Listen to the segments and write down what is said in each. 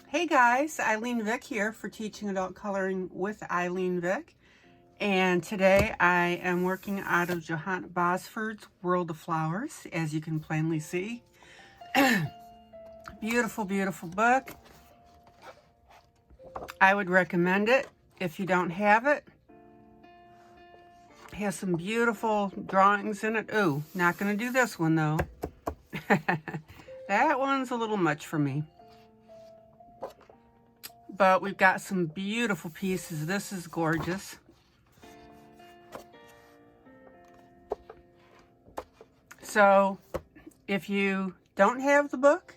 Hey guys, ILene Vick here for Teaching Adult Coloring with ILene Vick. And today I am working out of Johanna Basford's World of Flowers, as you can plainly see. Beautiful, beautiful book. I would recommend it if you don't have it. It has some beautiful drawings in it. Ooh, not going to do this one though. That one's a little much for me. But we've got some beautiful pieces. This is gorgeous. So if you don't have the book,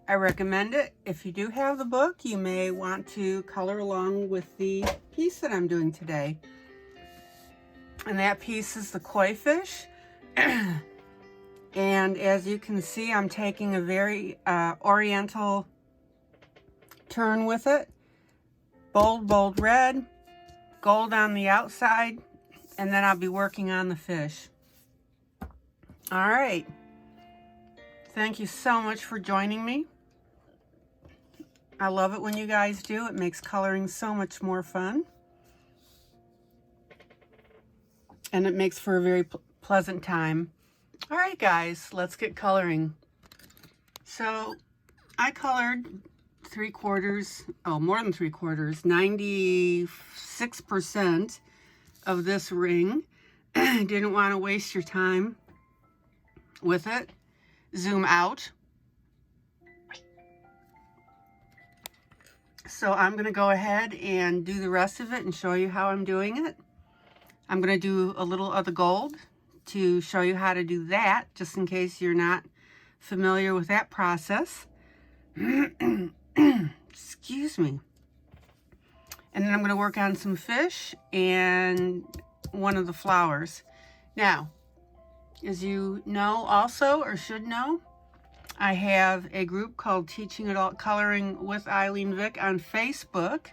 I recommend it. If you do have the book, you may want to color along with the piece that I'm doing today. And that piece is the koi fish. And as you can see, I'm taking a very oriental turn with it. Bold, bold red, gold on the outside, and then I'll be working on the fish. All right. Thank you so much for joining me. I love it when you guys do. It makes coloring so much more fun. And it makes for a very pleasant time. All right, guys, let's get coloring. So I colored 96% of this ring. Didn't want to waste your time with it. Zoom out. So I'm going to go ahead and do the rest of it and show you how I'm doing it. I'm going to do a little of the gold to show you how to do that, just in case you're not familiar with that process. Excuse me. And then I'm going to work on some fish and one of the flowers. Now, as you know also, or should know, I have a group called Teaching Adult Coloring with ILene Vick on Facebook.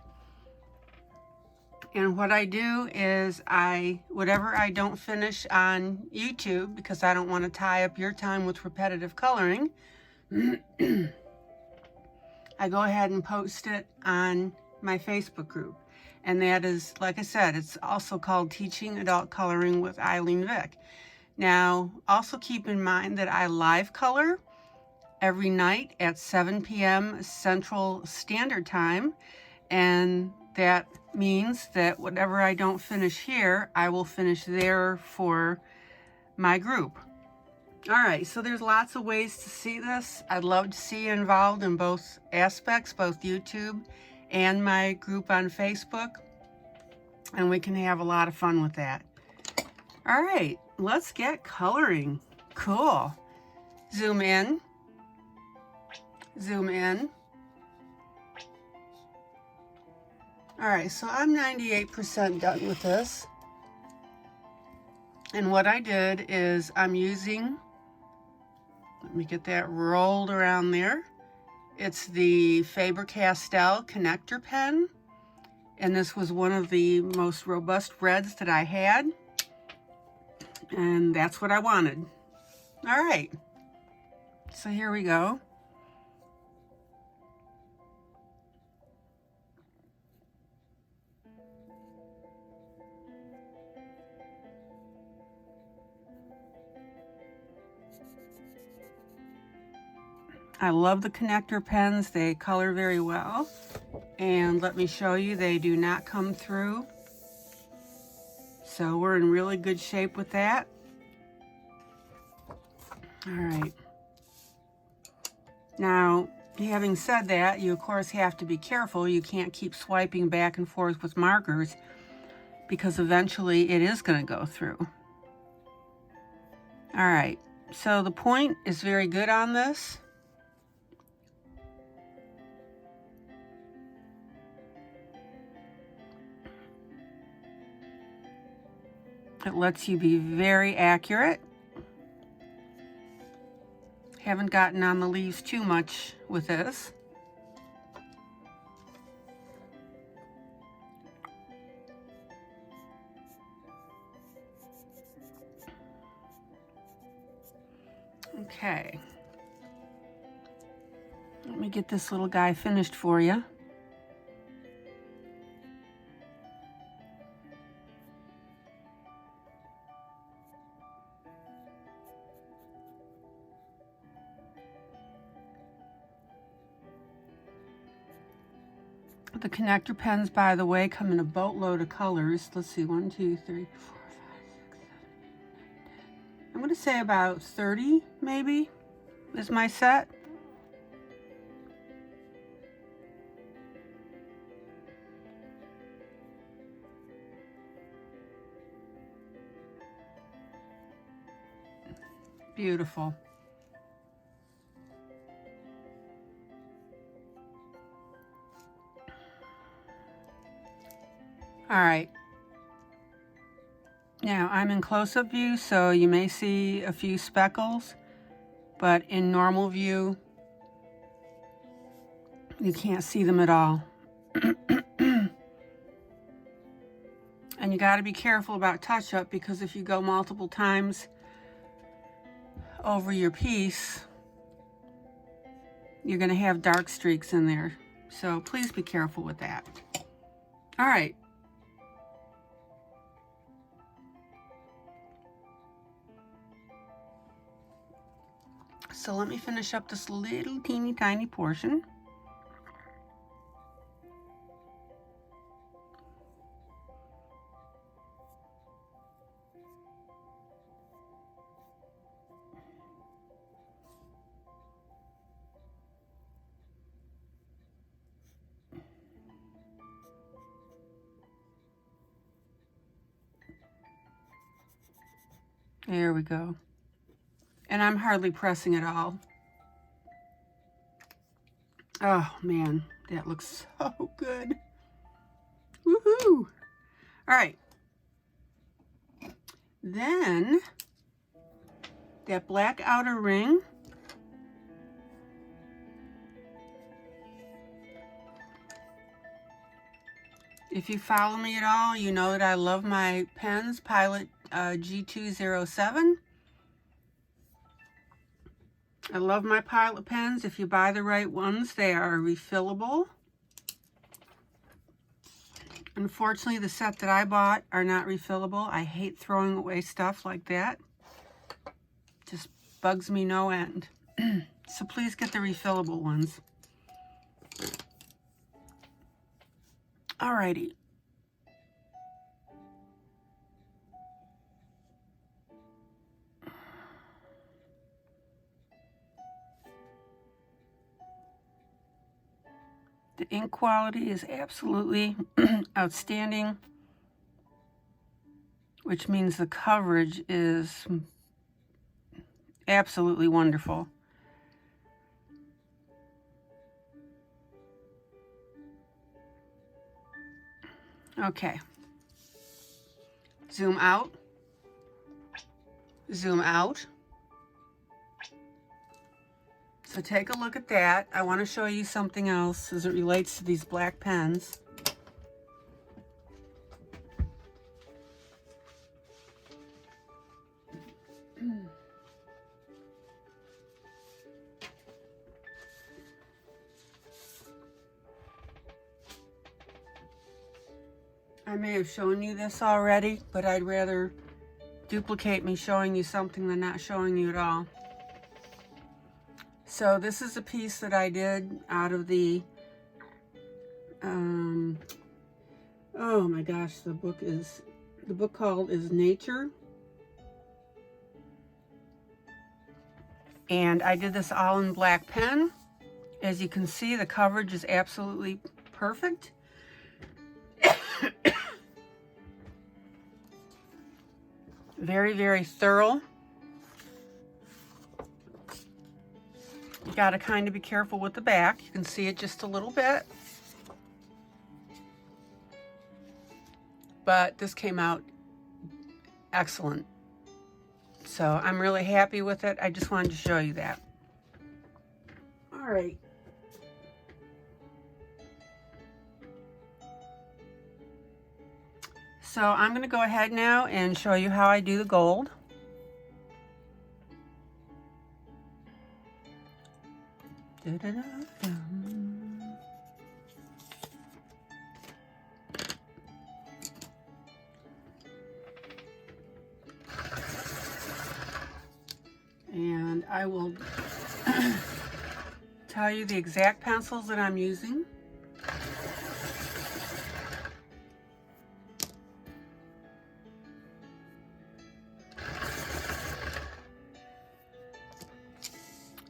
And what I do is whatever I don't finish on YouTube, because I don't want to tie up your time with repetitive coloring, I go ahead and post it on my Facebook group. And that is, like I said, it's also called Teaching Adult Coloring with ILene Vick. Now, also keep in mind that I live color every night at 7 p.m. Central Standard Time. And that means that whatever I don't finish here, I will finish there for my group. All right, so there's lots of ways to see this. I'd love to see you involved in both aspects, both YouTube and my group on Facebook. And we can have a lot of fun with that. All right, let's get coloring. Cool. Zoom in. Zoom in. All right, so I'm 98% done with this. And what I did is I'm using, let me get that rolled around there. It's the Faber-Castell connector pen. And this was one of the most robust reds that I had. And that's what I wanted. All right, so here we go. I love the connector pens. They color very well. And let me show you, they do not come through. So we're in really good shape with that. All right. Now, having said that, you of course have to be careful. You can't keep swiping back and forth with markers because eventually it is going to go through. All right. So the point is very good on this. It lets you be very accurate. Haven't gotten on the leaves too much with this. Okay. Let me get this little guy finished for you. The connector pens, by the way, come in a boatload of colors. Let's see, 1, 2, 3, 4, 5, 6, 7, 8, 9, 10. I'm going to say about 30, maybe, is my set. Beautiful. All right. Now I'm in close-up view, so you may see a few speckles, but in normal view, you can't see them at all. And you got to be careful about touch-up, because if you go multiple times over your piece, you're going to have dark streaks in there. So please be careful with that. All right. So let me finish up this little teeny tiny portion. There we go. And I'm hardly pressing at all. Oh man, that looks so good. Woohoo! All right. Then that black outer ring, if you follow me at all, you know that I love my pens, Pilot G207. I love my Pilot pens. If you buy the right ones, they are refillable. Unfortunately, the set that I bought are not refillable. I hate throwing away stuff like that. Just bugs me no end. So please get the refillable ones. Alrighty. The ink quality is absolutely outstanding, which means the coverage is absolutely wonderful. Okay. Zoom out. Zoom out. So take a look at that. I want to show you something else as it relates to these black pens. I may have shown you this already, but I'd rather duplicate me showing you something than not showing you at all. So this is a piece that I did out of the, oh my gosh, the book called is Nature. And I did this all in black pen. As you can see, the coverage is absolutely perfect. Very, very thorough. You got to kind of be careful with the back. You can see it just a little bit. But this came out excellent. So I'm really happy with it. I just wanted to show you that. All right. So I'm going to go ahead now and show you how I do the gold. And I will tell you the exact pencils that I'm using.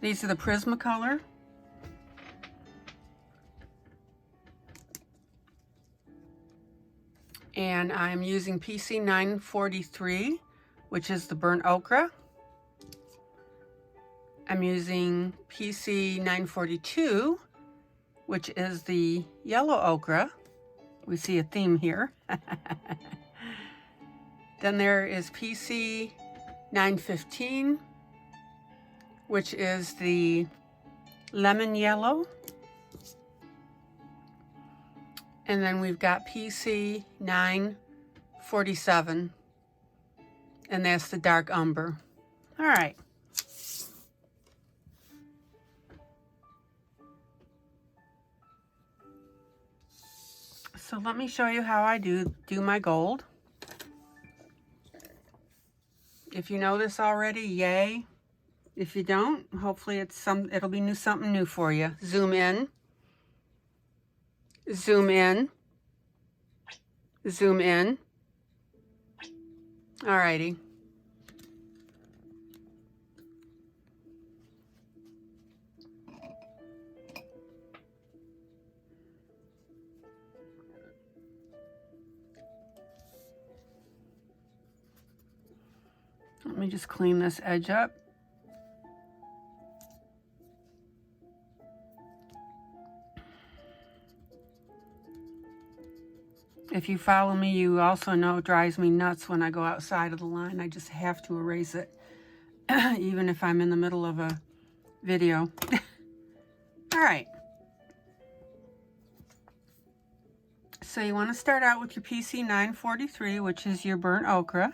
These are the Prismacolor. And I'm using PC 943, which is the burnt ochre. I'm using PC 942, which is the yellow ochre. We see a theme here. Then there is PC 915, which is the lemon yellow. And then we've got PC 947, and that's the dark umber. All right. So let me show you how I do my gold. If you know this already, yay. If you don't, hopefully it'll be something new for you. Zoom in. Zoom in. Zoom in. Alrighty. Let me just clean this edge up. If you follow me, you also know it drives me nuts when I go outside of the line. I just have to erase it, even if I'm in the middle of a video. All right. So you want to start out with your PC 943, which is your burnt ochre.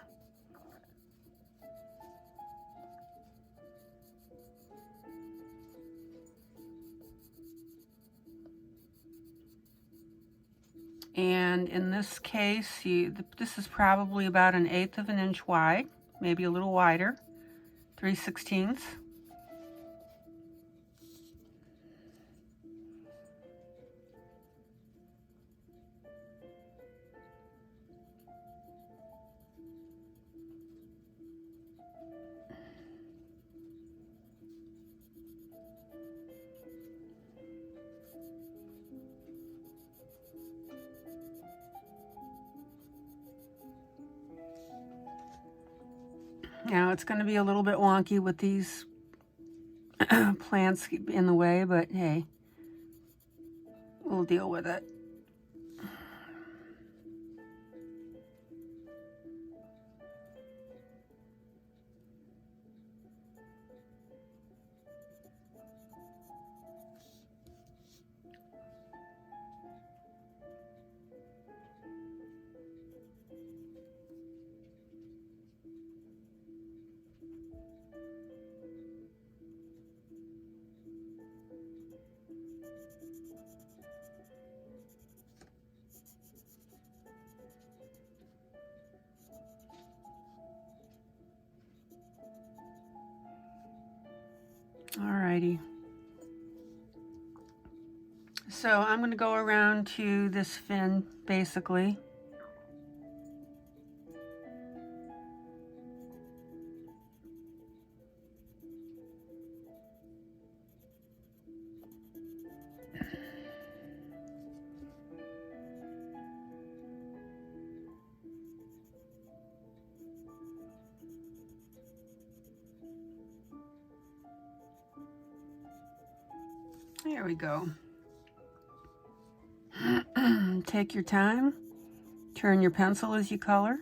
And in this case, this is probably about 1/8 of an inch wide, maybe a little wider, 3/16. Now it's going to be a little bit wonky with these plants in the way, but hey, we'll deal with it. Alrighty. So I'm going to go around to this fin, basically. There we go. Take your time. Turn your pencil as you color.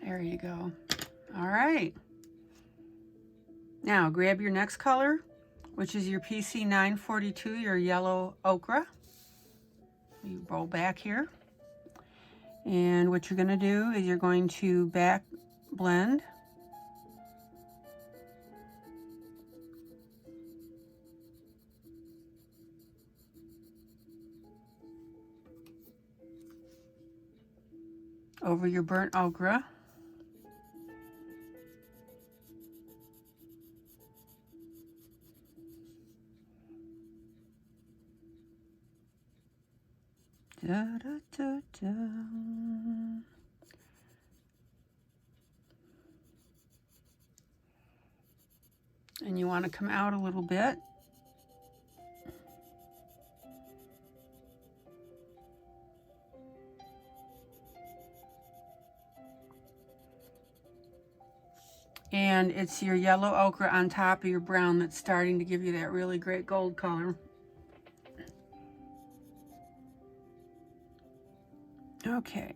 There you go. All right. Now grab your next color, which is your PC 942, your yellow ochre. You roll back here. And what you're going to do is you're going to back blend over your burnt ochre. Da, da, da, da. And you want to come out a little bit. And it's your yellow ochre on top of your brown that's starting to give you that really great gold color. Okay.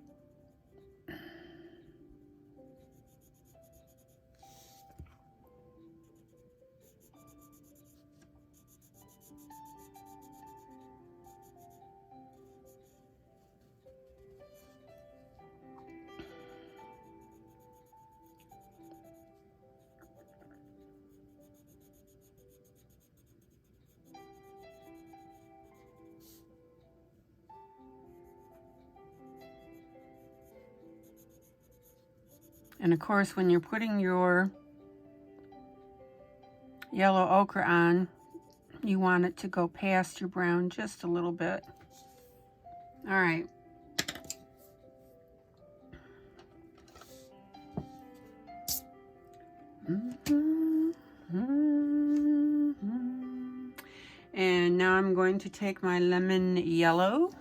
And of course, when you're putting your yellow ochre on, you want it to go past your brown just a little bit. All right. And now I'm going to take my lemon yellow.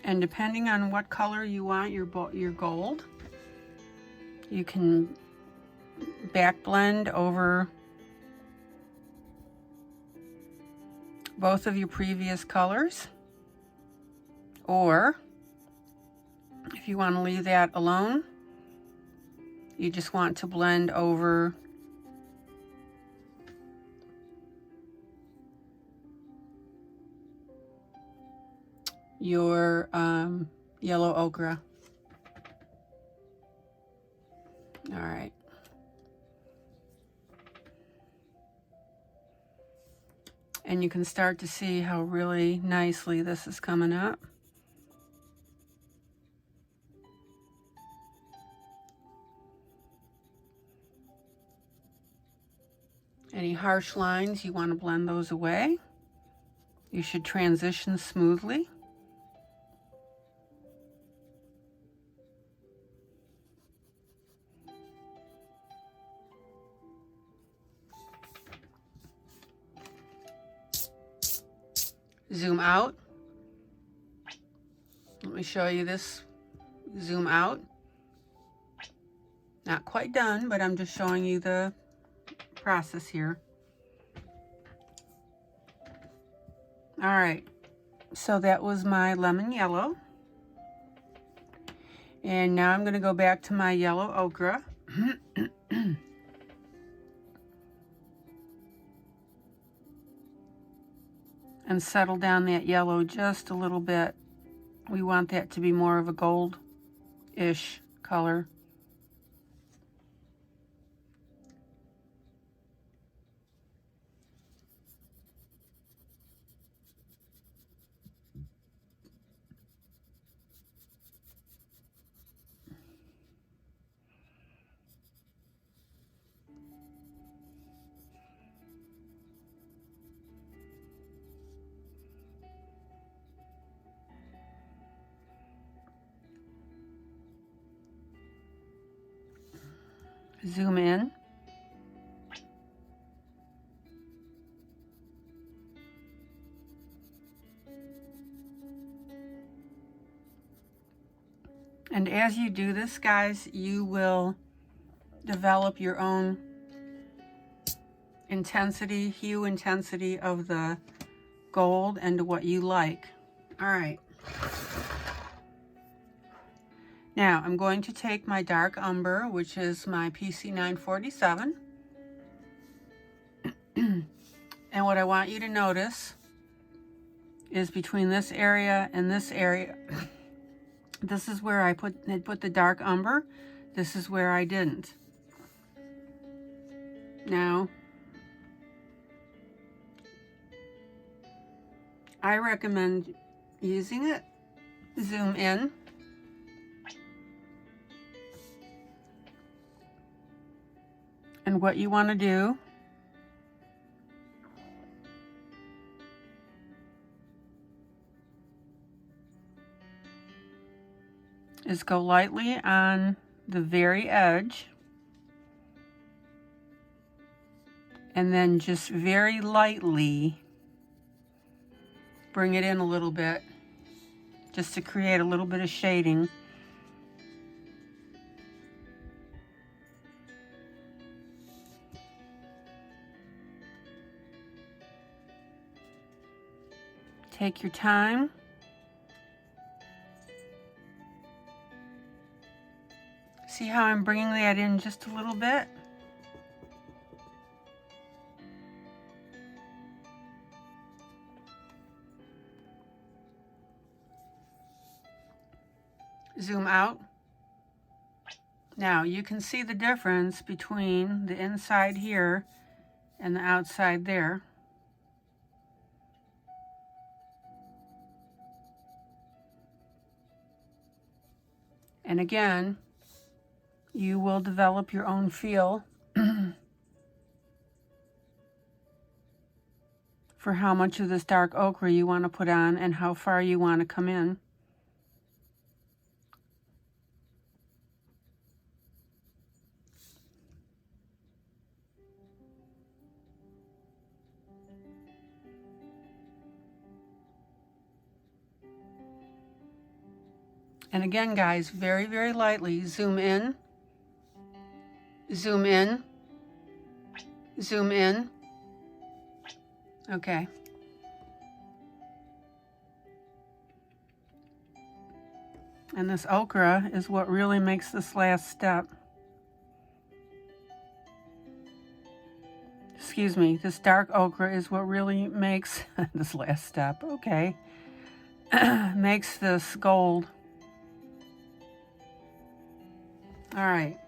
And depending on what color you want your gold, you can back blend over both of your previous colors, or if you want to leave that alone, you just want to blend over your yellow ochre. All right. And you can start to see how really nicely this is coming up. Any harsh lines, you want to blend those away. You should transition smoothly. Zoom out. Let me show you this. Zoom out. Not quite done, but I'm just showing you the process here. All right, so that was my lemon yellow. And now I'm going to go back to my yellow ochre. And settle down that yellow just a little bit. We want that to be more of a gold-ish color. Zoom in. And as you do this, guys, you will develop your own intensity, hue intensity of the gold and to what you like. All right. Now I'm going to take my dark umber, which is my PC 947. And what I want you to notice is between this area and this area, this is where I put the dark umber. This is where I didn't. Now, I recommend using it. Zoom in. And what you want to do is go lightly on the very edge, and then just very lightly bring it in a little bit, just to create a little bit of shading. Take your time. See how I'm bringing that in just a little bit? Zoom out. Now you can see the difference between the inside here and the outside there. And again, you will develop your own feel for how much of this dark ochre you want to put on and how far you want to come in. And again, guys, very, very lightly, zoom in, zoom in, zoom in. Okay. And this ochre is what really makes this last step. Excuse me, this dark ochre is what really makes this last step, okay, makes this gold. All right.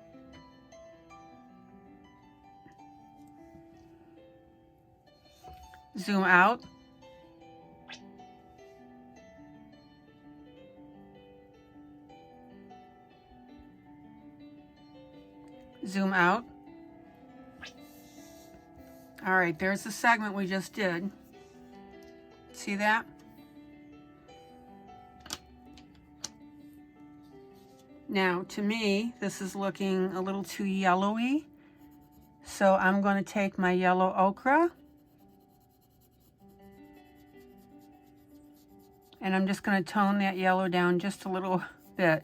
Zoom out. Zoom out. All right, there's the segment we just did. See that? Now, to me, this is looking a little too yellowy, so I'm going to take my yellow ochre, and I'm just going to tone that yellow down just a little bit.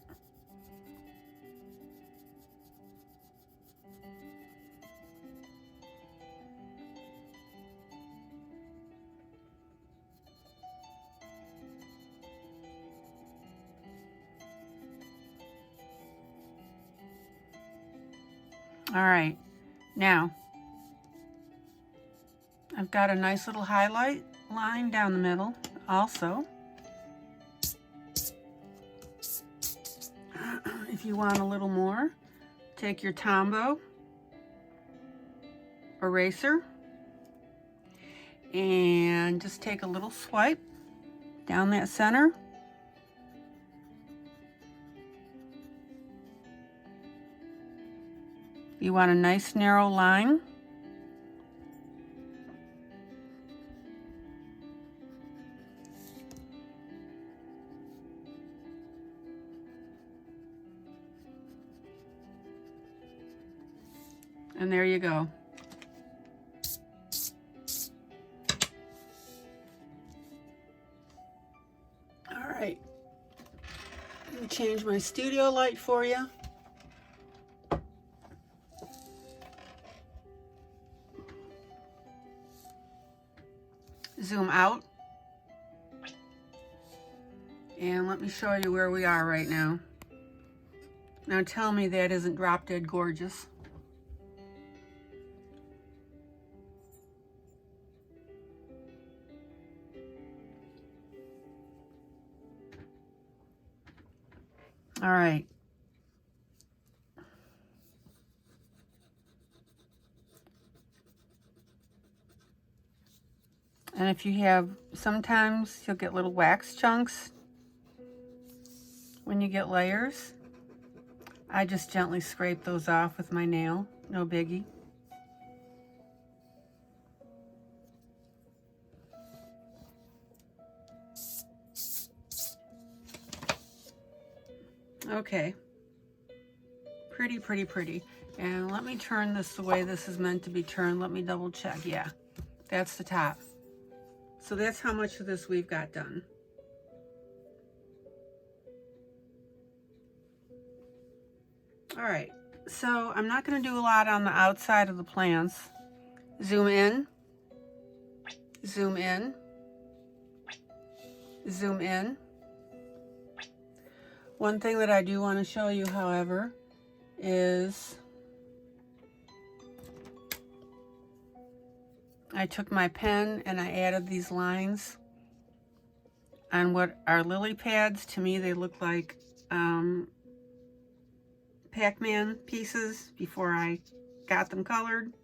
All right, now I've got a nice little highlight line down the middle also. If you want a little more, take your Tombow eraser and just take a little swipe down that center. You want a nice narrow line. And there you go. All right. Let me change my studio light for you. Zoom out. And let me show you where we are right now. Now tell me that isn't drop dead gorgeous. All right. And if you have, sometimes you'll get little wax chunks when you get layers. I just gently scrape those off with my nail, no biggie. Okay, pretty, pretty, pretty. And let me turn this the way this is meant to be turned. Let me double check. Yeah, that's the top. So that's how much of this we've got done. All right, so I'm not going to do a lot on the outside of the plants. Zoom in, zoom in, zoom in. One thing that I do want to show you, however, is I took my pen and I added these lines on what are lily pads. To me, they look like Pac-Man pieces before I got them colored.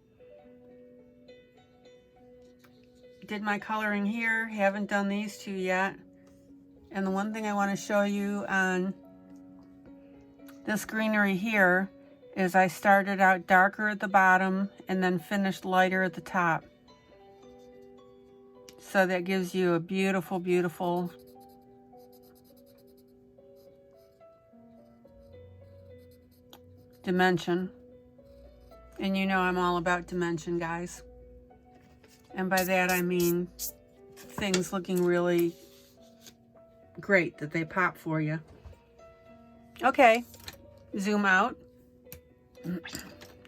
Did my coloring here, haven't done these two yet. And the one thing I want to show you on this greenery here is I started out darker at the bottom and then finished lighter at the top. So that gives you a beautiful, beautiful dimension. And you know I'm all about dimension, guys. And by that I mean things looking really great, that they pop for you. Okay, zoom out,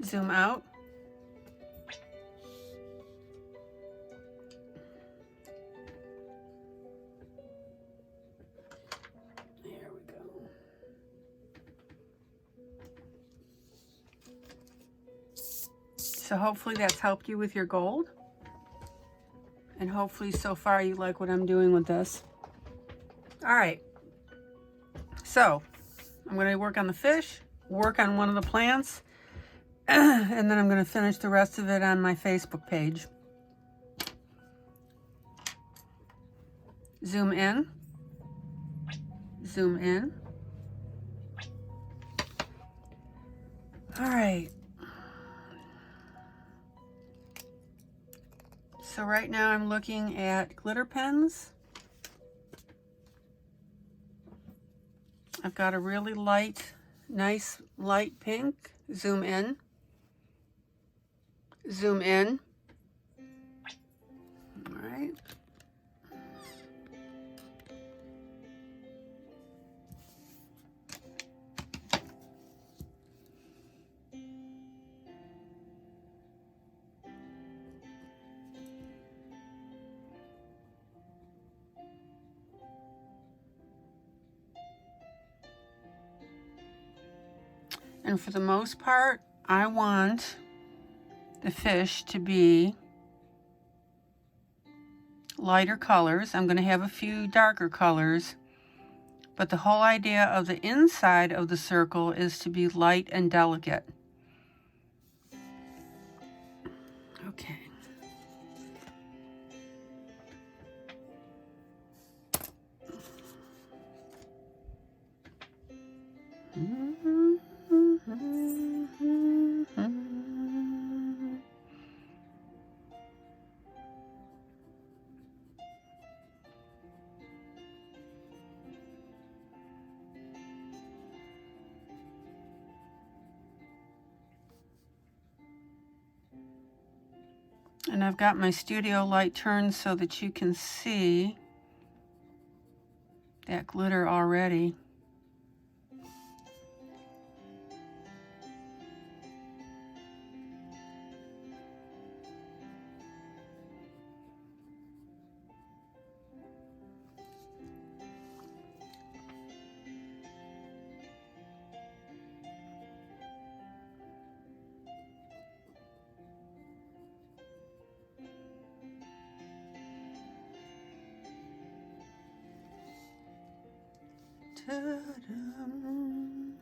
zoom out. There we go. So hopefully that's helped you with your gold. And hopefully so far you like what I'm doing with this. All right, so I'm going to work on the fish, work on one of the plants, and then I'm going to finish the rest of it on my Facebook page. Zoom in, zoom in. All right. So right now I'm looking at glitter pens. I've got a really light, nice light pink. Zoom in. Zoom in. All right. And for the most part, I want the fish to be lighter colors. I'm going to have a few darker colors, but the whole idea of the inside of the circle is to be light and delicate. Okay. And I've got my studio light turned so that you can see that glitter already. Ta-dum.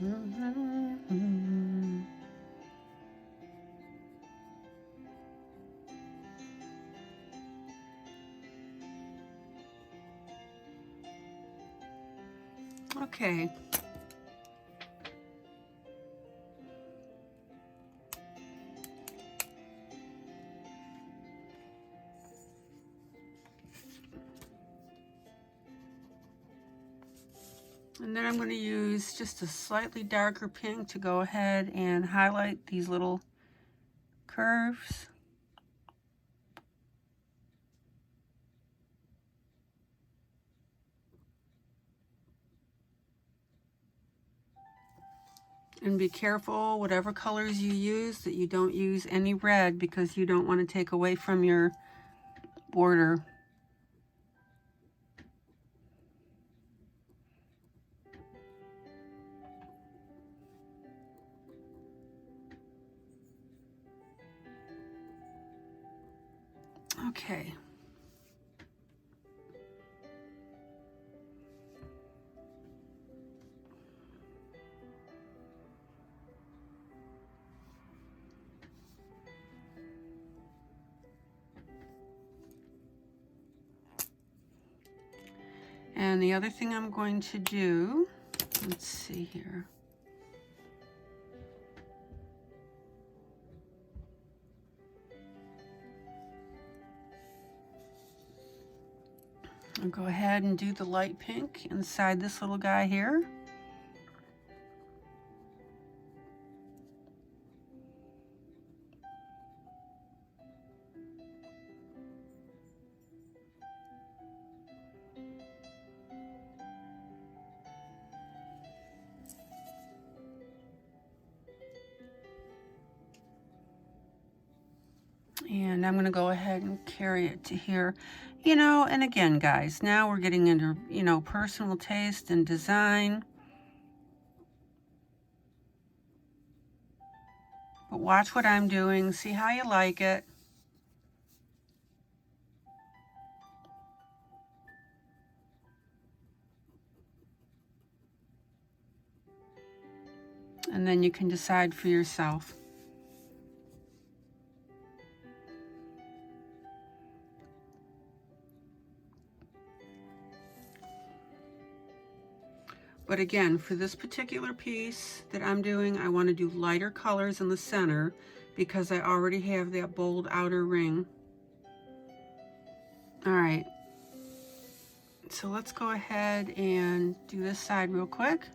Mm-hmm. Okay. And then I'm going to use just a slightly darker pink to go ahead and highlight these little curves. And be careful, whatever colors you use, that you don't use any red, because you don't want to take away from your border. Okay. And the other thing I'm going to do, let's see here. I'll go ahead and do the light pink inside this little guy here. And I'm going to go ahead and carry it to here. You know, and again, guys, now we're getting into, you know, personal taste and design. But watch what I'm doing, see how you like it. And then you can decide for yourself. But again, for this particular piece that I'm doing, I want to do lighter colors in the center because I already have that bold outer ring. All right, so let's go ahead and do this side real quick.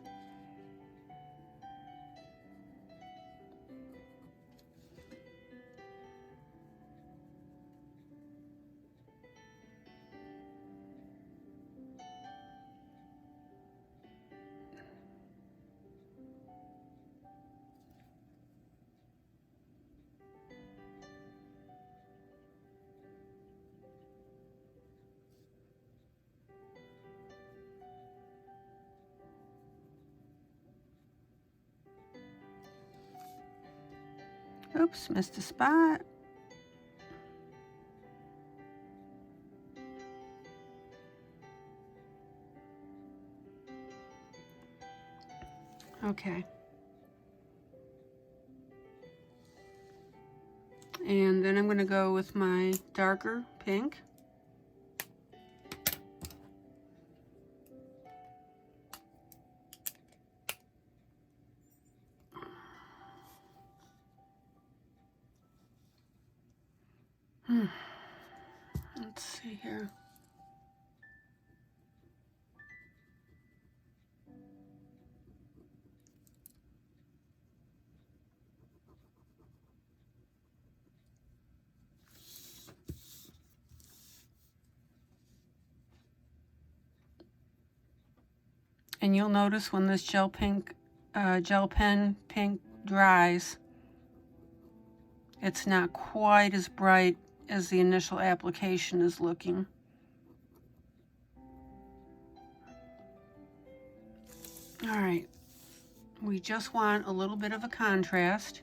Oops, missed a spot. Okay. And then I'm going to go with my darker pink. Let's see here. And you'll notice when this gel pen pink dries, it's not quite as bright as the initial application is looking. All right, we just want a little bit of a contrast.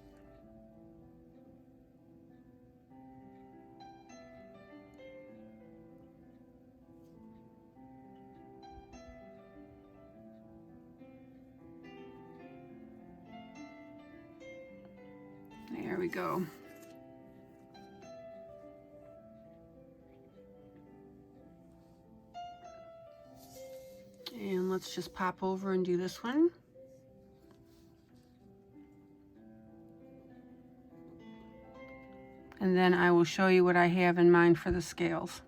There we go. And let's just pop over and do this one. And then I will show you what I have in mind for the scales.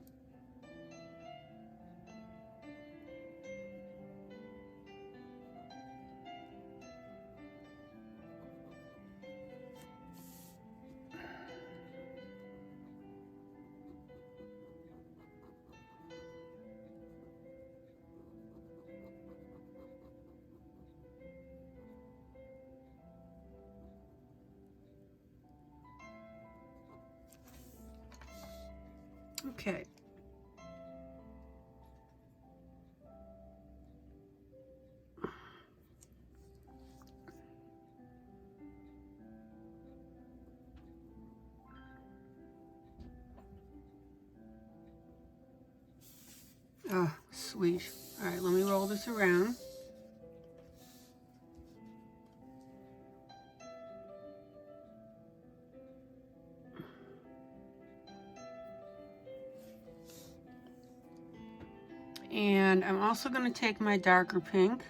Okay. Oh, sweet. All right, let me roll this around. And I'm also going to take my darker pink.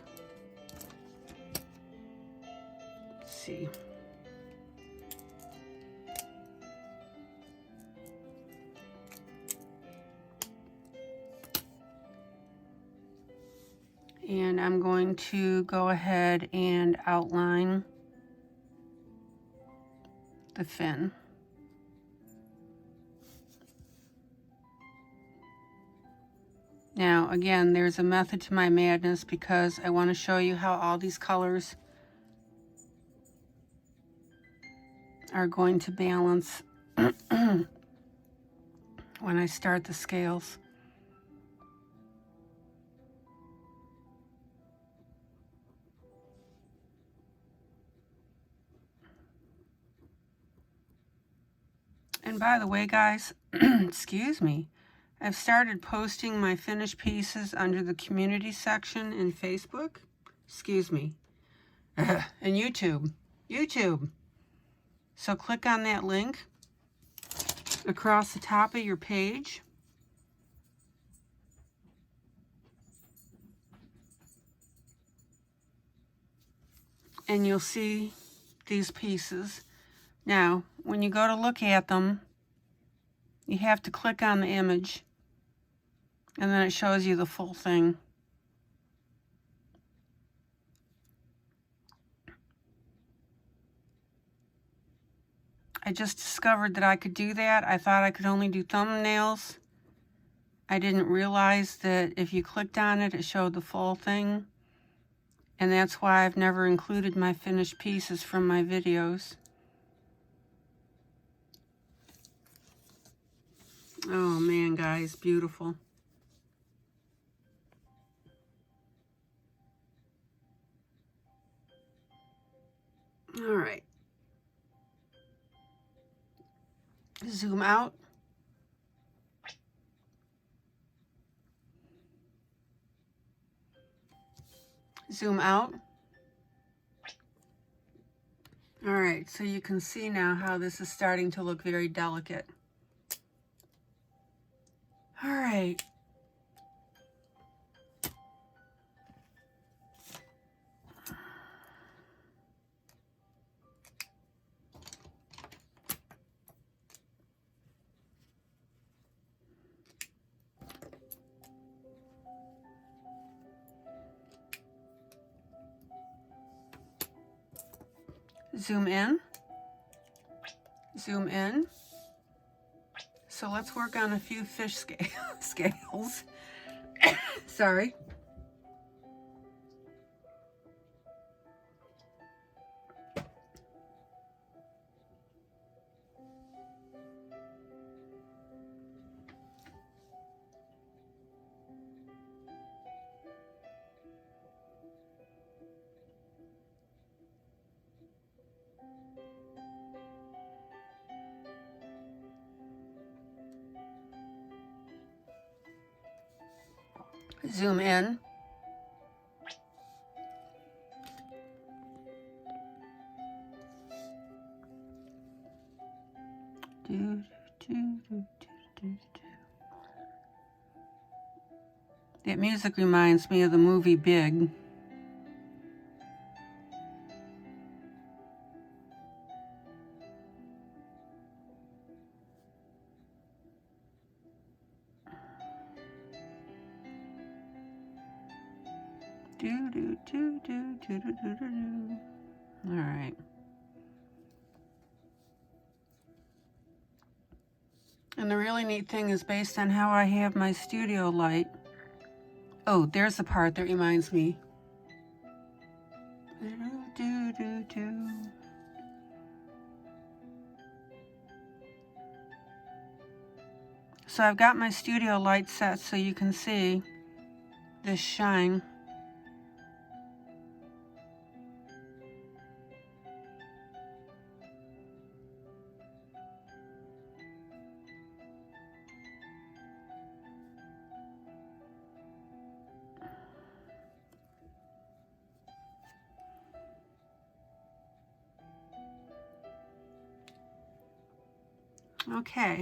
Let's see. And I'm going to go ahead and outline the fin. Now, again, there's a method to my madness because I want to show you how all these colors are going to balance when I start the scales. And by the way, guys, excuse me, I've started posting my finished pieces under the community section in Facebook. Excuse me. And YouTube. So click on that link across the top of your page. And you'll see these pieces. Now, when you go to look at them, you have to click on the image, and then it shows you the full thing. I just discovered that I could do that. I thought I could only do thumbnails. I didn't realize that if you clicked on it, it showed the full thing. And that's why I've never included my finished pieces from my videos. Oh man, guys, beautiful. All right. Zoom out. Zoom out. All right, so you can see now how this is starting to look very delicate. All right. zoom in, zoom in. So let's work on a few fish scales. Sorry. Zoom in. That music reminds me of the movie Big. All right. And the really neat thing is based on how I have my studio light. Oh, there's the part that reminds me. So I've got my studio light set so you can see this shine. Okay.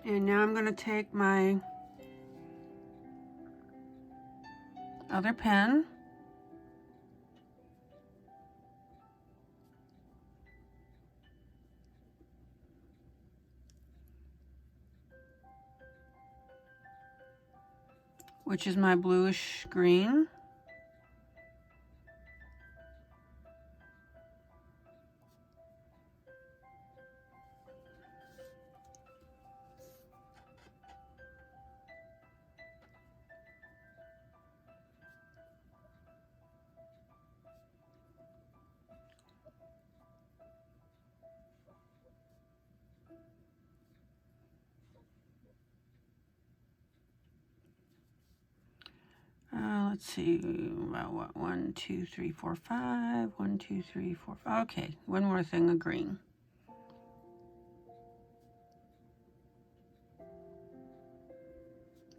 And now I'm going to take my other pen. Which is my bluish green. Let's see, about what, 1, 2, 3, 4, 5, 1, 2, 3, 4, 5. Okay, one more thing of green.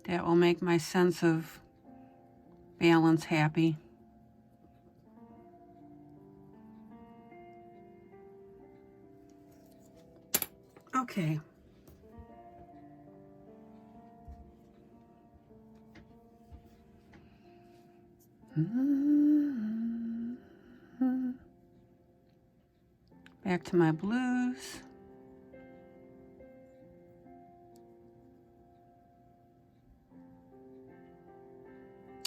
That will make my sense of balance happy. Okay. Back to my blues.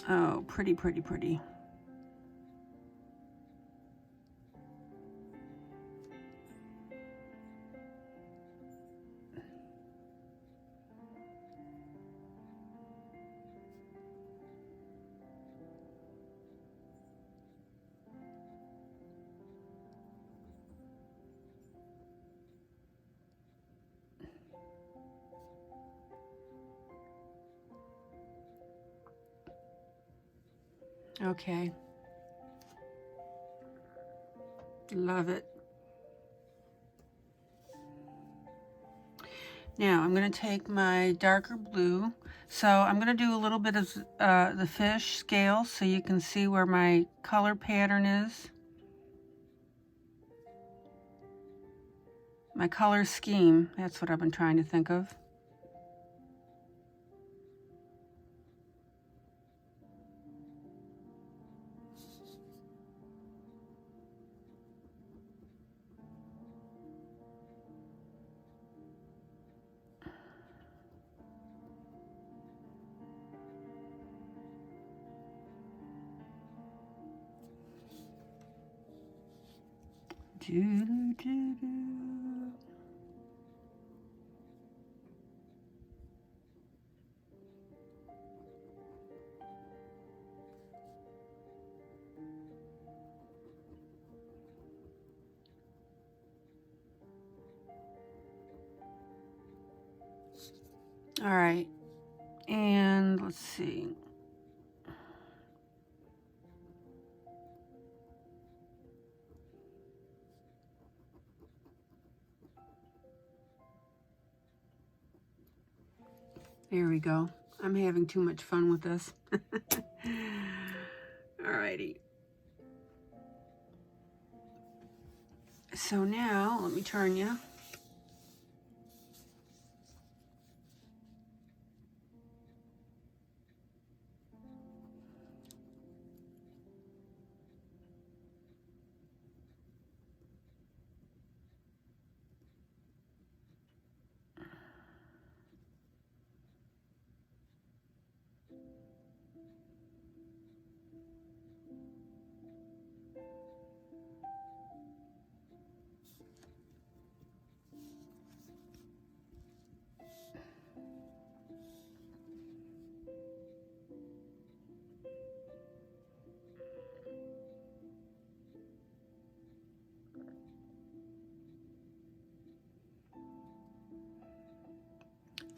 Oh, pretty, pretty, pretty. Okay. Love it. Now I'm going to take my darker blue. So I'm going to do a little bit of the fish scale so you can see where my color pattern is. My color scheme, that's what I've been trying to think of. Do, do, do. All right, and let's see. There we go. I'm having too much fun with this. Alrighty. So now, let me turn you.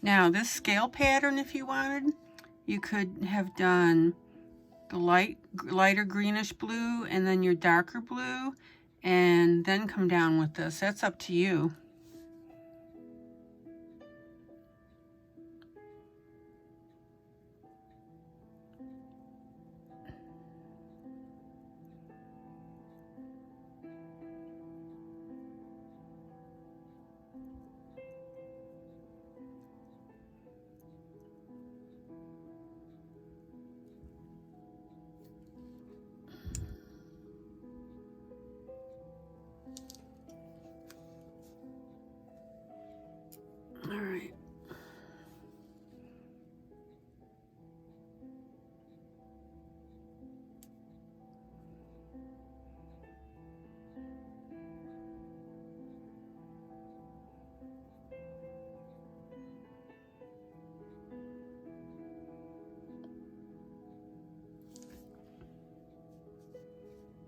Now this scale pattern, if you wanted, you could have done the lighter greenish blue and then your darker blue and then come down with this. That's up to you. All right.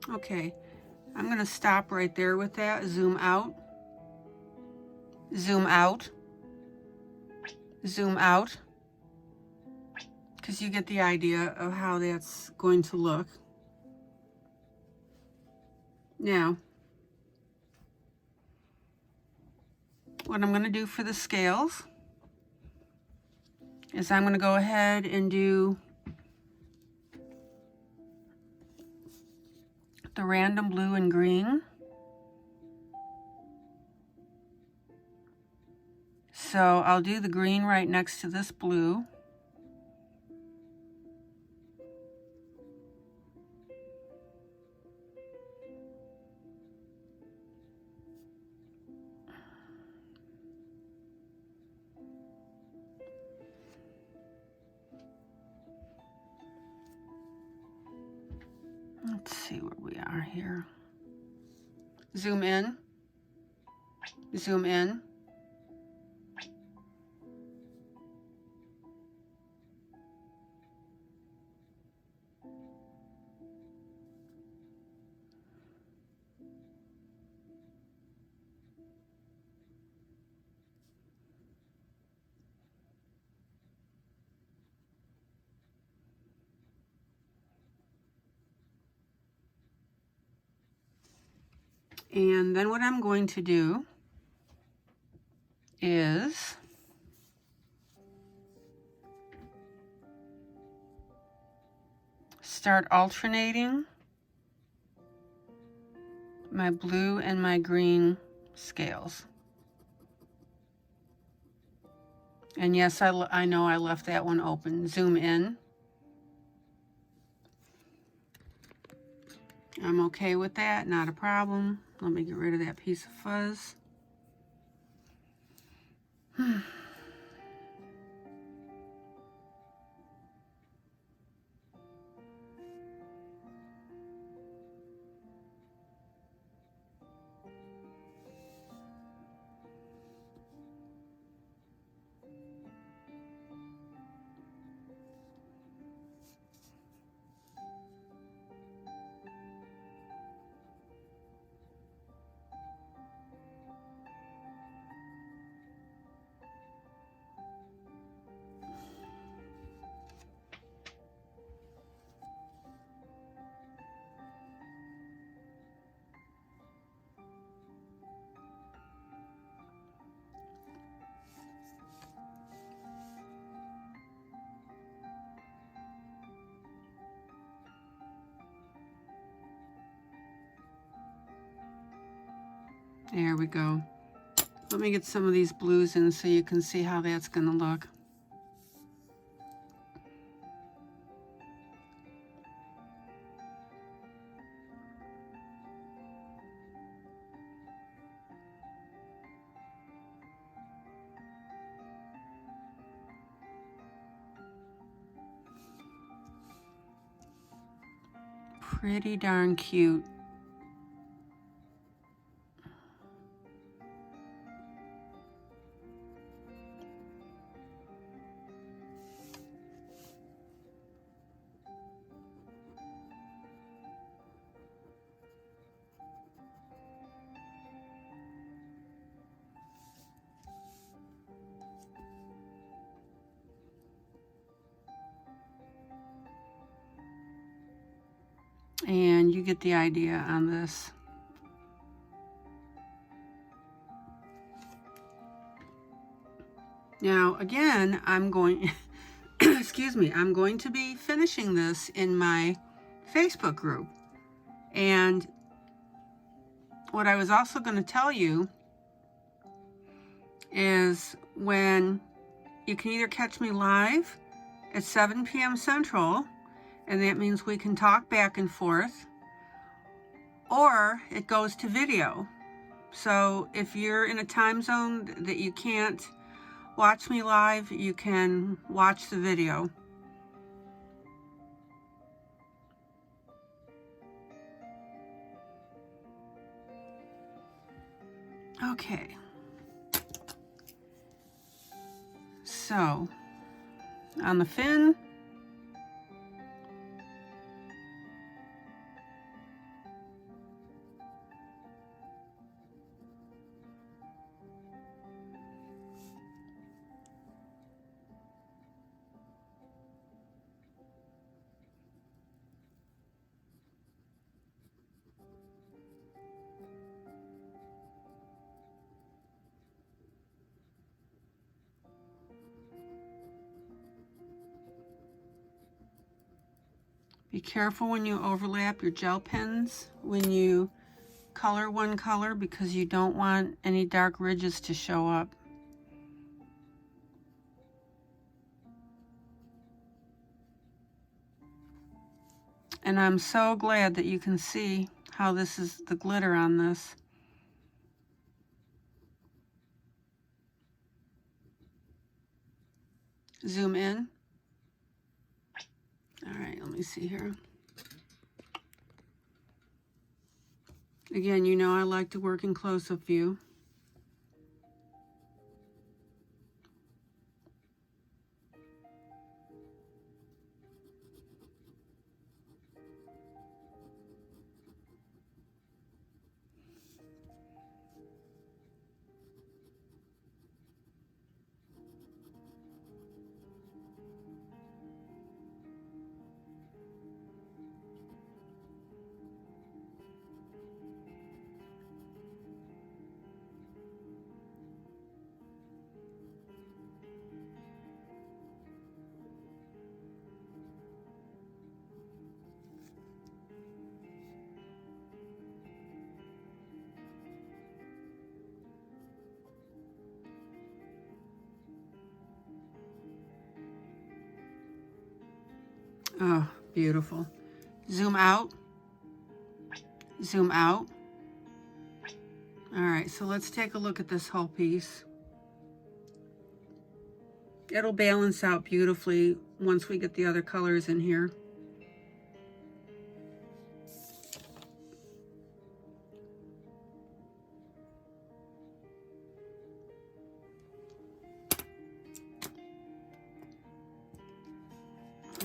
Okay, I'm going to stop right there with that. Zoom out, zoom out, zoom out, because you get the idea of how that's going to look. Now, what I'm going to do for the scales is I'm going to go ahead and do the random blue and green. So I'll do the green right next to this blue. Let's see where we are here. Zoom in, zoom in. And then what I'm going to do is start alternating my blue and my green scales. And yes, I know I left that one open. Zoom in. I'm okay with that, not a problem. Let me get rid of that piece of fuzz. There we go. Let me get some of these blues in so you can see how that's going to look. Pretty darn cute. And you get the idea on this. Now, again, I'm going, excuse me, I'm going to be finishing this in my Facebook group. And what I was also going to tell you is when you can either catch me live at 7 p.m. Central, and that means we can talk back and forth, or it goes to video. So if you're in a time zone that you can't watch me live, you can watch the video. Okay. So on the fin, be careful when you overlap your gel pens when you color one color, because you don't want any dark ridges to show up. And I'm so glad that you can see how this is the glitter on this. Zoom in. All right, let me see here. Again, you know I like to work in close-up view. Oh, beautiful. Zoom out. Zoom out. All right, so let's take a look at this whole piece. It'll balance out beautifully once we get the other colors in here.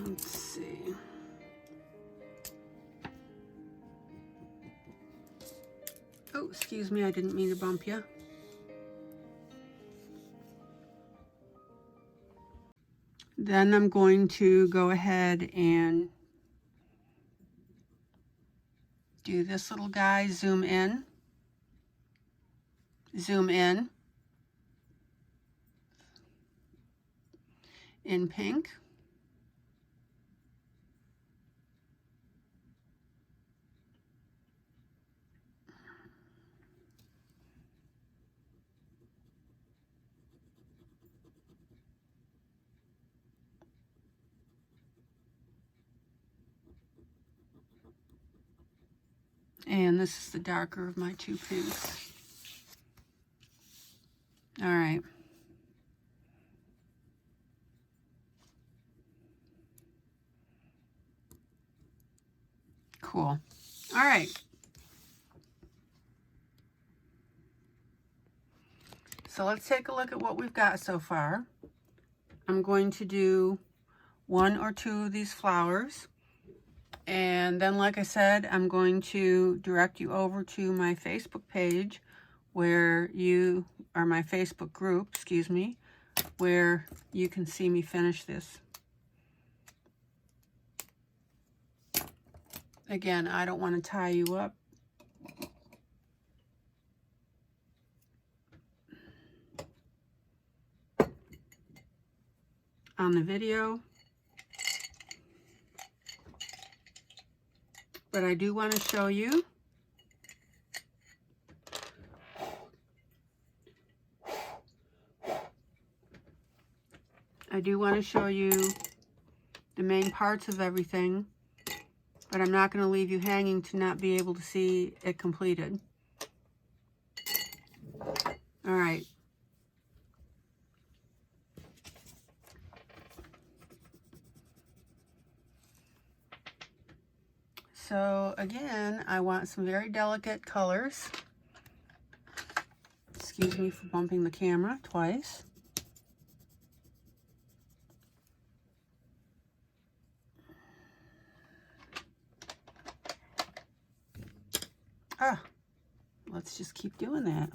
Let's see. Oh, excuse me, I didn't mean to bump you. Then I'm going to go ahead and do this little guy, zoom in, in pink. And this is the darker of my two pinks. All right. Cool. All right. So let's take a look at what we've got so far. I'm going to do 1 or 2 of these flowers. And then, like I said, I'm going to direct you over to my Facebook page where you, or my Facebook group, excuse me, where you can see me finish this. Again, I don't want to tie you up. On the video, but I do want to show you the main parts of everything, but I'm not going to leave you hanging to not be able to see it completed. All right. So again, I want some very delicate colors. Excuse me for bumping the camera twice. Let's just keep doing that.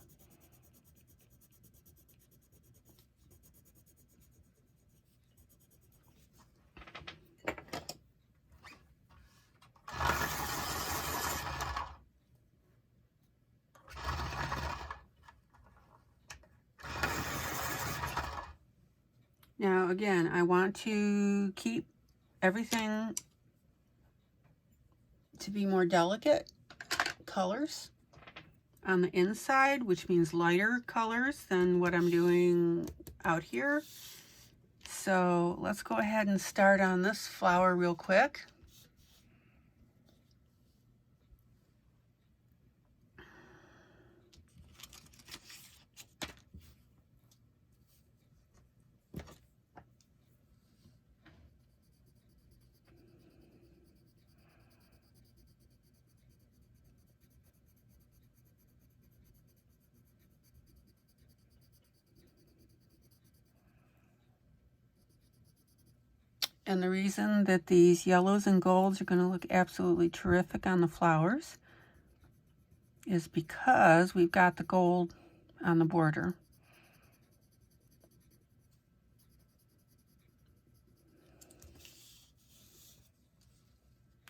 Now again, I want to keep everything to be more delicate colors on the inside, which means lighter colors than what I'm doing out here. So let's go ahead and start on this flower real quick. And the reason that these yellows and golds are going to look absolutely terrific on the flowers is because we've got the gold on the border.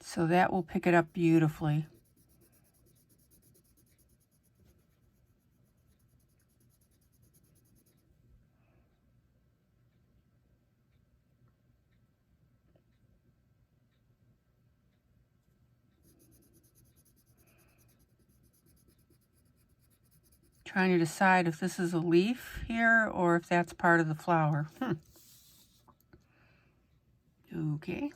So that will pick it up beautifully. Trying to decide if this is a leaf here or if that's part of the flower. Okay.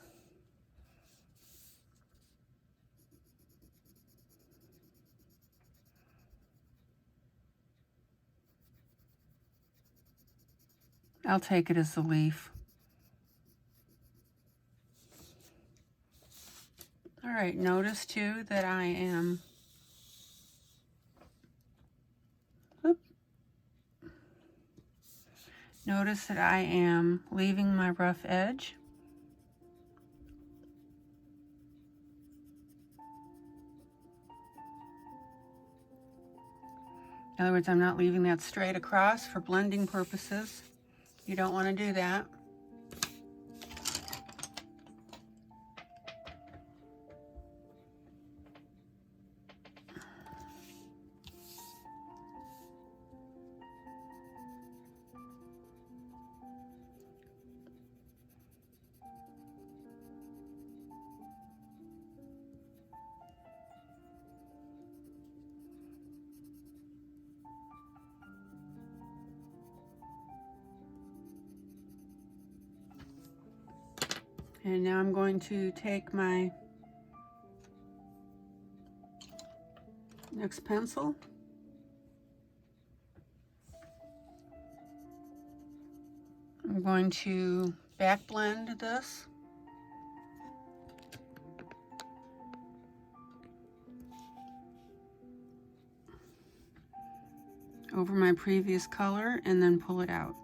I'll take it as a leaf. All right, notice too that I am Notice that I am leaving my rough edge. In other words, I'm not leaving that straight across for blending purposes. You don't want to do that. And now I'm going to take my Next pencil. I'm going to back blend this. Over my previous color and then pull it out.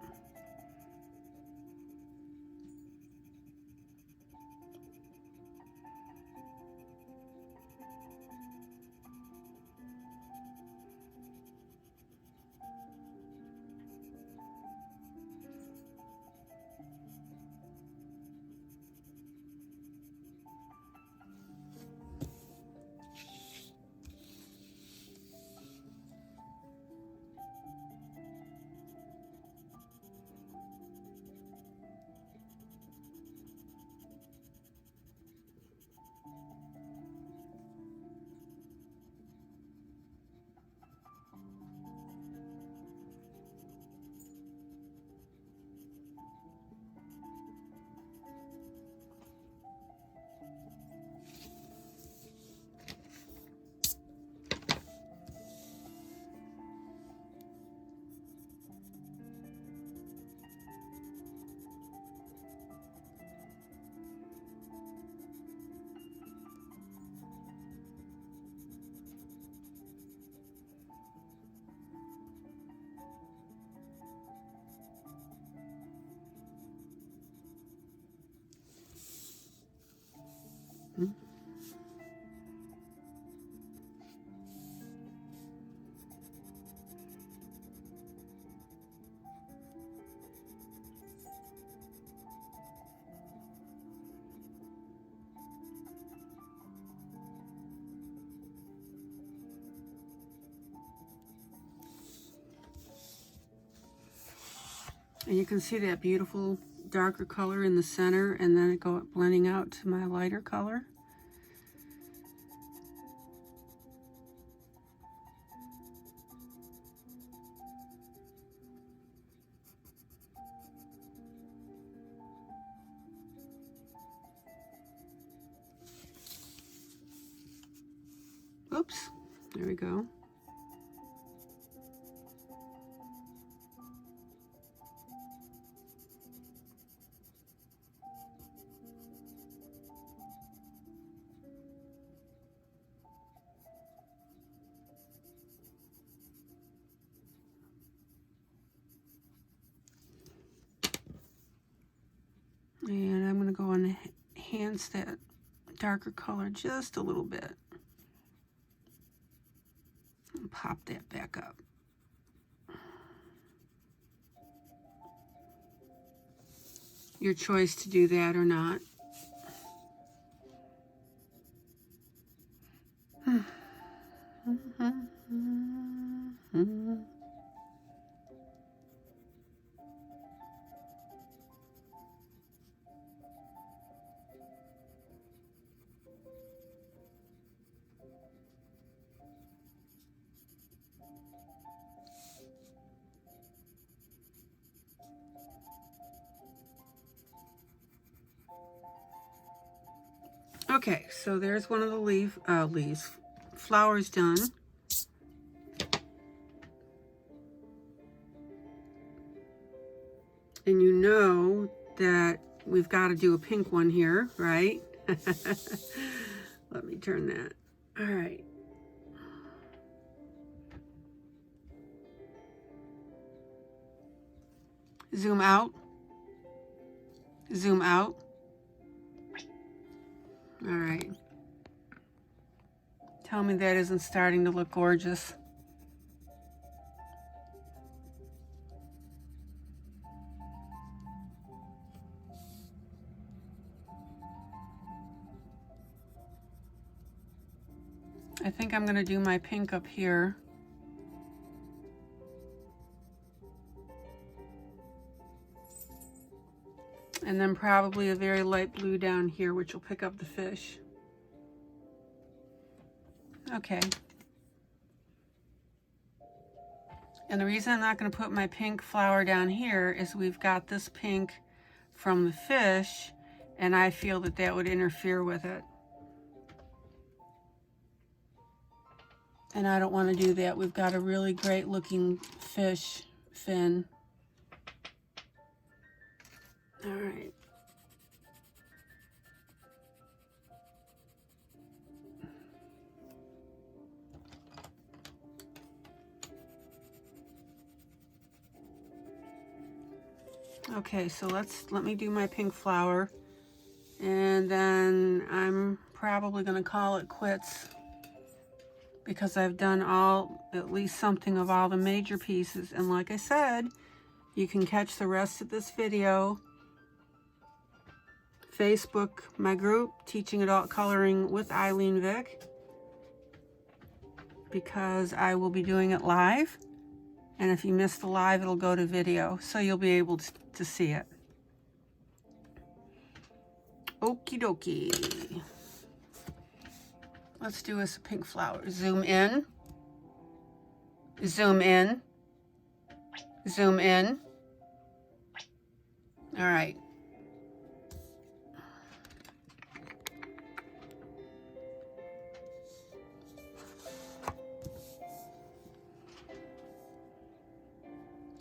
And you can see that beautiful darker color in the center, and then it go blending out to my lighter color. Oops, there we go. And I'm going to go and enhance that darker color just a little bit. And pop that back up. Your choice to do that or not. Okay, so there's one of the flowers done. And you know that we've got to do a pink one here, right? Let me turn that. All right. Zoom out. Zoom out. All right. Tell me that isn't starting to look gorgeous. I think I'm going to do my pink up here. And then probably a very light blue down here, which will pick up the fish. Okay. And the reason I'm not going to put my pink flower down here is we've got this pink from the fish, and I feel that that would interfere with it. And I don't want to do that. We've got a really great looking fish fin. All right. Okay, so let me do my pink flower, and then I'm probably going to call it quits because I've done at least something of all the major pieces. And like I said, you can catch the rest of this video. Facebook, my group, Teaching Adult Coloring with ILene Vick, because I will be doing it live. And if you miss the live, it'll go to video, so you'll be able to see it. Okie dokie. Let's do us a pink flower. Zoom in. Zoom in. Zoom in. All right.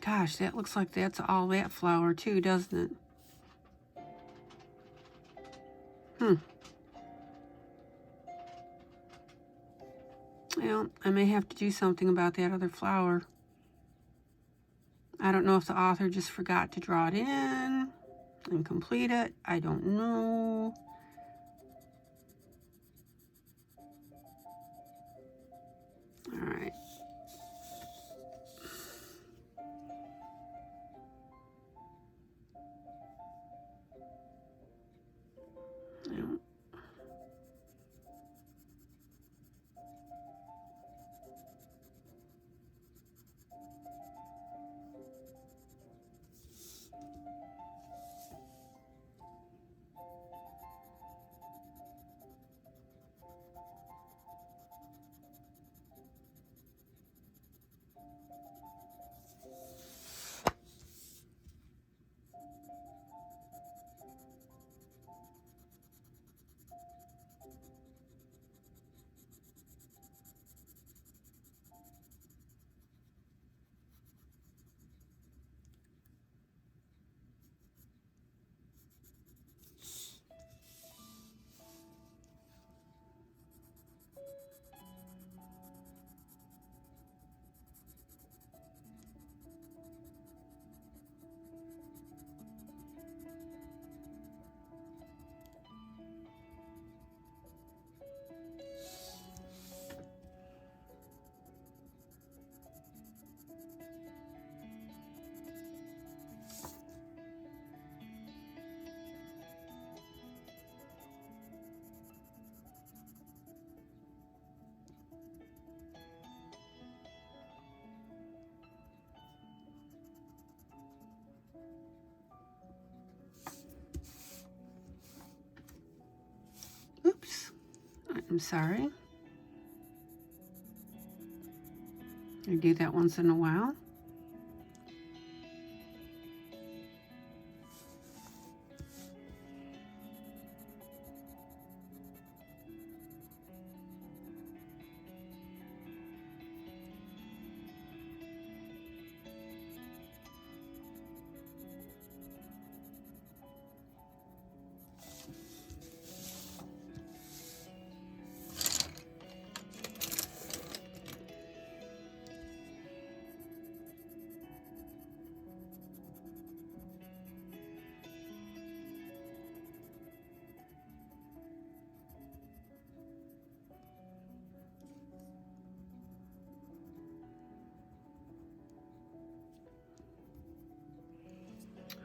Gosh, that looks like that's all that flower too, doesn't it? Well, I may have to do something about that other flower. I don't know if the author just forgot to draw it in and complete it. I don't know. All right. Yeah. Oops. I'm sorry. I do that once in a while.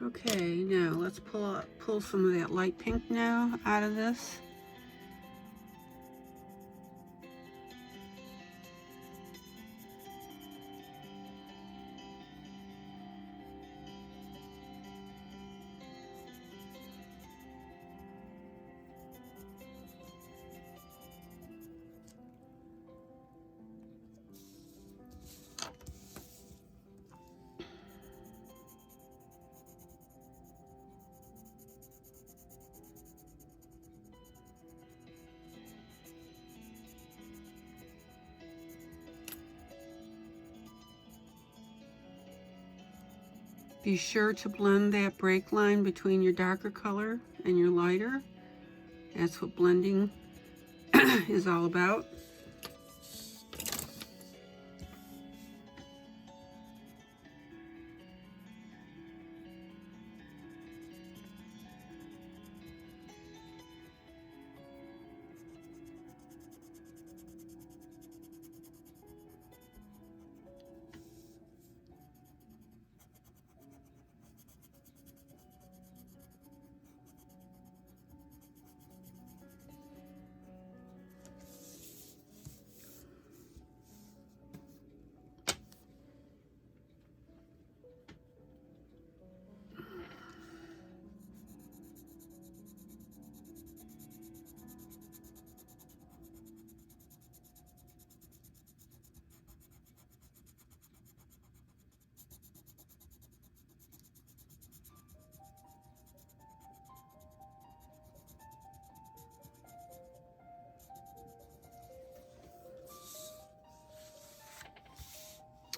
Okay, now let's pull some of that light pink now out of this. Be sure to blend that break line between your darker color and your lighter. That's what blending is all about.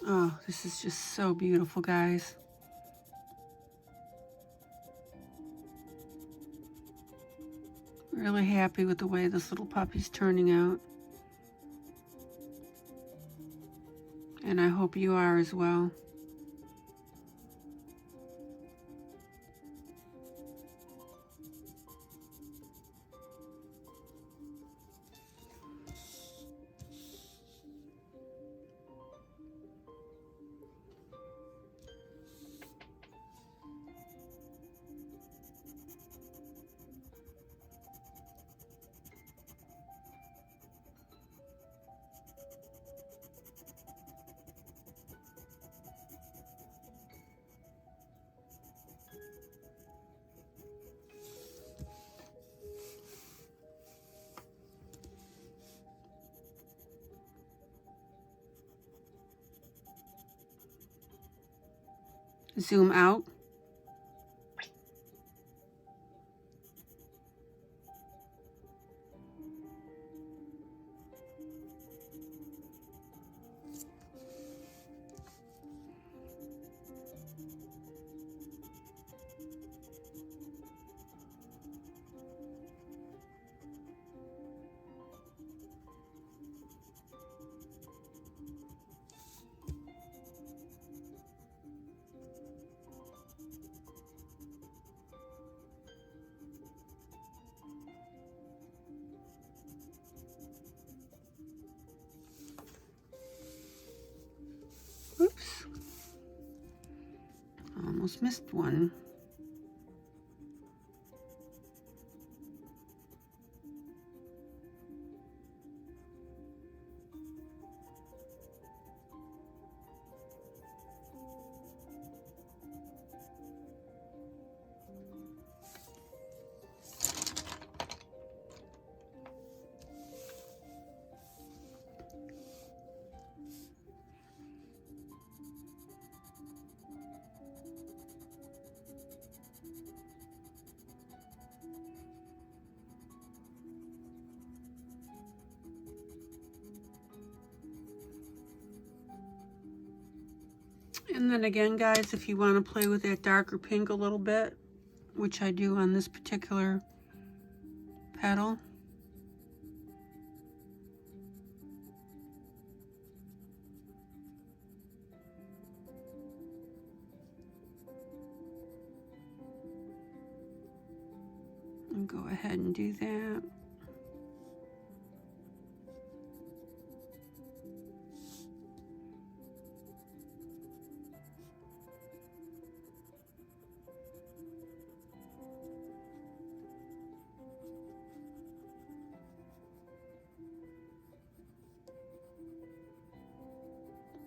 Oh, this is just so beautiful, guys. Really happy with the way this little puppy's turning out. And I hope you are as well. Zoom out. Oops. Almost missed one. And then again, guys, if you want to play with that darker pink a little bit, which I do on this particular petal, and go ahead and do that.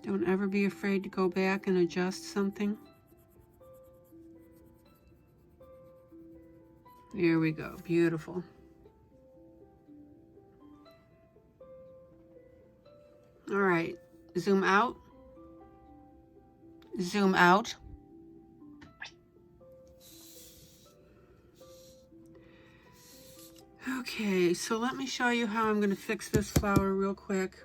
Don't ever be afraid to go back and adjust something. There we go, beautiful. All right, zoom out, zoom out. Okay, so let me show you how I'm going to fix this flower real quick.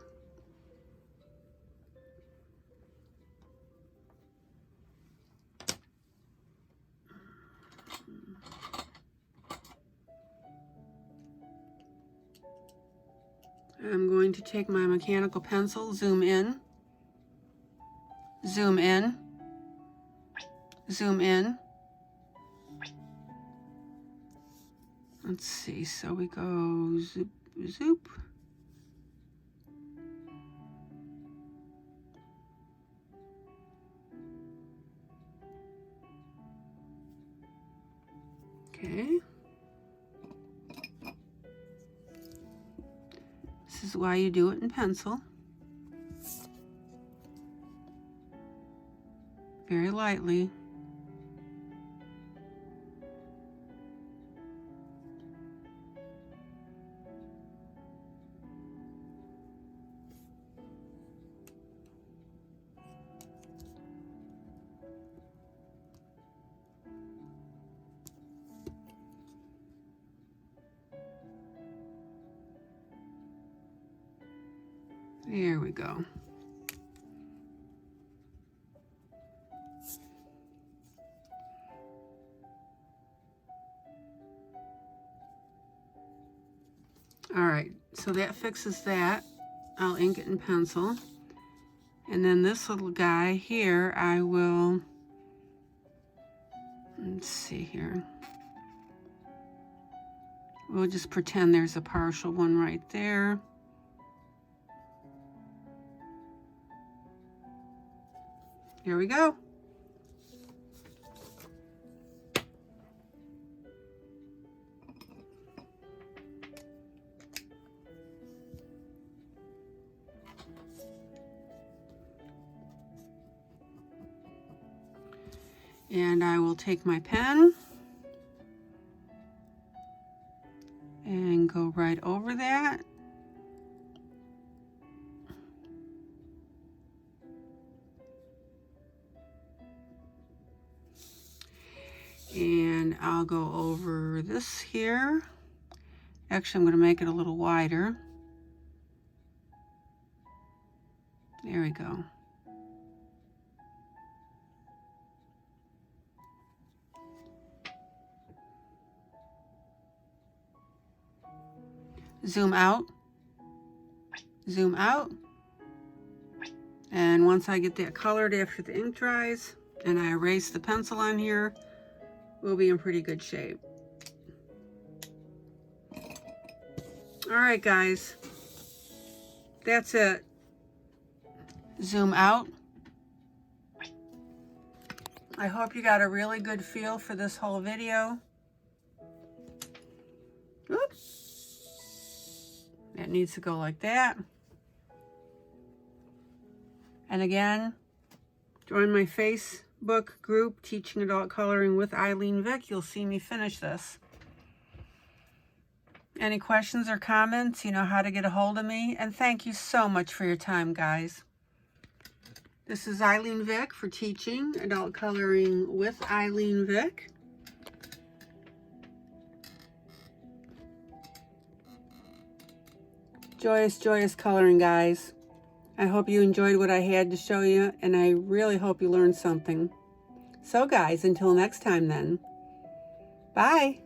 I'm going to take my mechanical pencil, zoom in, zoom in, zoom in. Let's see, so we go zoop, zoop. Okay. This is why you do it in pencil. Very lightly. There we go. All right, so that fixes that. I'll ink it in pencil. And then this little guy here, I will, let's see here. We'll just pretend there's a partial one right there. Here we go. And I will take my pen and go right over that. And I'll go over this here. Actually, I'm going to make it a little wider. There we go. Zoom out, zoom out. And once I get that colored after the ink dries and I erase the pencil on here, we'll be in pretty good shape. All right, guys, that's it. Zoom out. I hope you got a really good feel for this whole video. Oops. That needs to go like that. And again, join my Facebook group, Teaching Adult Coloring with ILene Vick. You'll see me finish this. Any questions or comments, you know how to get a hold of me. And thank you so much for your time, guys. This is ILene Vick for Teaching Adult Coloring with ILene Vick. Joyous, joyous coloring, guys. I hope you enjoyed what I had to show you, and I really hope you learned something. So, guys, until next time then. Bye.